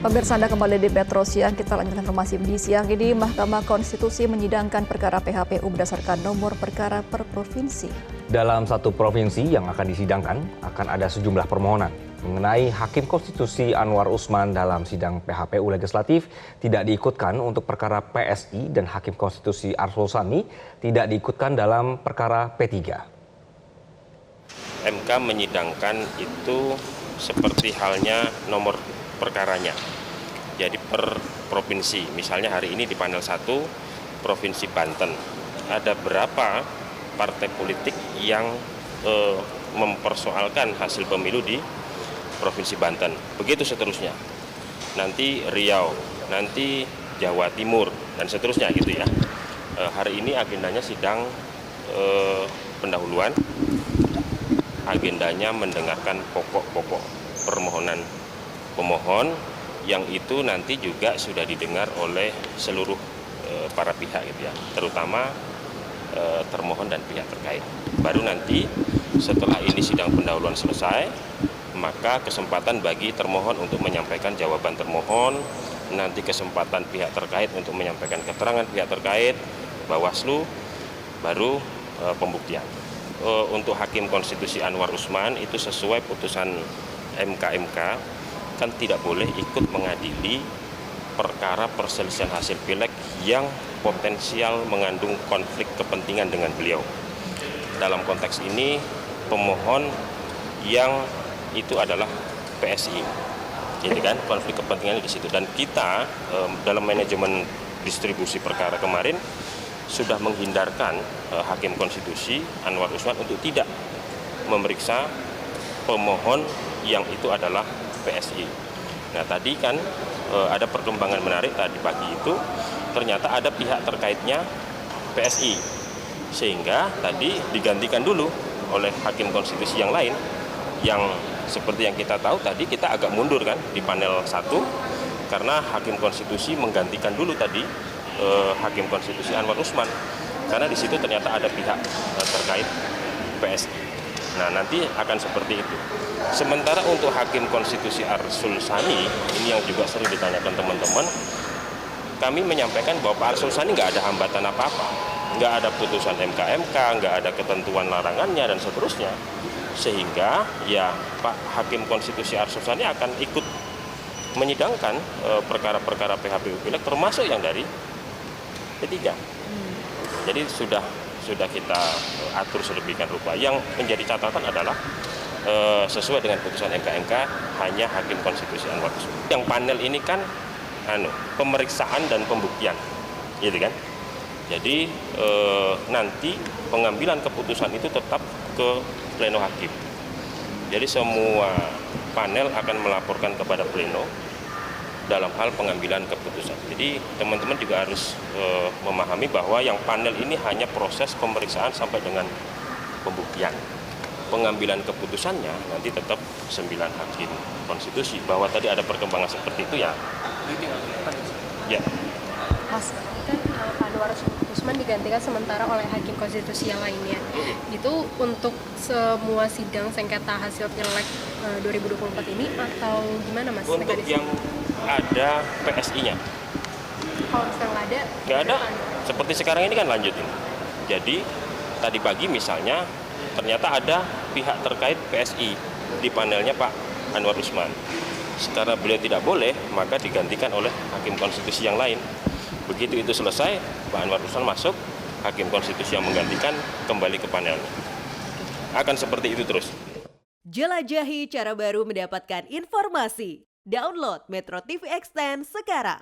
Pemirsa, Anda kembali di Metro Siang. Kita lanjutkan informasi di siang ini. Mahkamah Konstitusi menyidangkan perkara PHPU berdasarkan nomor perkara per provinsi. Dalam satu provinsi yang akan disidangkan, akan ada sejumlah permohonan mengenai Hakim Konstitusi Anwar Usman dalam sidang PHPU legislatif tidak diikutkan untuk perkara PSI dan Hakim Konstitusi Arsul Sani tidak diikutkan dalam perkara P3. MK menyidangkan itu seperti halnya nomor perkaranya. Jadi per provinsi, misalnya hari ini di panel 1 Provinsi Banten, ada berapa partai politik yang mempersoalkan hasil pemilu di Provinsi Banten. Begitu seterusnya. Nanti Riau, nanti Jawa Timur, dan seterusnya gitu ya. Hari ini agendanya sidang pendahuluan, agendanya mendengarkan pokok-pokok permohonan pemohon yang itu nanti juga sudah didengar oleh seluruh para pihak gitu ya, terutama termohon dan pihak terkait. Baru nanti setelah ini sidang pendahuluan selesai, maka kesempatan bagi termohon untuk menyampaikan jawaban termohon, nanti kesempatan pihak terkait untuk menyampaikan keterangan pihak terkait, Bawaslu, baru pembuktian. Untuk Hakim Konstitusi Anwar Usman itu sesuai putusan MK kan tidak boleh ikut mengadili perkara perselisihan hasil pileg yang potensial mengandung konflik kepentingan dengan beliau. Dalam konteks ini pemohon yang itu adalah PSI, jadi kan konflik kepentingannya di situ. Dan kita dalam manajemen distribusi perkara kemarin sudah menghindarkan Hakim Konstitusi Anwar Usman untuk tidak memeriksa pemohon yang itu adalah PSI. Nah tadi kan ada perkembangan menarik tadi pagi itu, ternyata ada pihak terkaitnya PSI, sehingga tadi digantikan dulu oleh Hakim Konstitusi yang lain, yang seperti yang kita tahu tadi kita agak mundur kan di panel 1, karena Hakim Konstitusi menggantikan dulu tadi Hakim Konstitusi Anwar Usman, karena di situ ternyata ada pihak terkait PSI. Nah nanti akan seperti itu. Sementara untuk Hakim Konstitusi Arsul Sani, ini yang juga sering ditanyakan teman-teman, kami menyampaikan bahwa Pak Arsul Sani nggak ada hambatan apa-apa, nggak ada putusan MK, nggak ada ketentuan larangannya dan seterusnya, sehingga ya Pak Hakim Konstitusi Arsul Sani akan ikut menyidangkan perkara-perkara PHPU Pileg termasuk yang dari P3. Jadi sudah kita atur sedemikian rupa. Yang menjadi catatan adalah sesuai dengan putusan MK hanya Hakim Konstitusi Anwar Usman. Yang panel ini kan pemeriksaan dan pembuktian, gitu kan. Jadi nanti pengambilan keputusan itu tetap ke pleno hakim. Jadi semua panel akan melaporkan kepada pleno dalam hal pengambilan keputusan. Jadi teman-teman juga harus memahami bahwa yang panel ini hanya proses pemeriksaan sampai dengan pembuktian. Pengambilan keputusannya nanti tetap 9 hakim konstitusi. Bahwa tadi ada perkembangan seperti itu ya. Ya. Mas, kan Pak Anwar Usman digantikan sementara oleh Hakim Konstitusi yang lainnya. Itu untuk semua sidang sengketa hasil pileg 2024 ini atau gimana Mas? Untuk yang ada PSI-nya. Kalau misalnya nggak ada, seperti sekarang ini kan lanjutin. Jadi tadi pagi misalnya ternyata ada pihak terkait PSI di panelnya Pak Anwar Usman. Sekarang beliau tidak boleh, maka digantikan oleh Hakim Konstitusi yang lain. Begitu itu selesai, Pak Anwar Usman masuk, Hakim Konstitusi yang menggantikan kembali ke panelnya. Akan seperti itu terus. Jelajahi cara baru mendapatkan informasi. Download Metro TV Extend sekarang.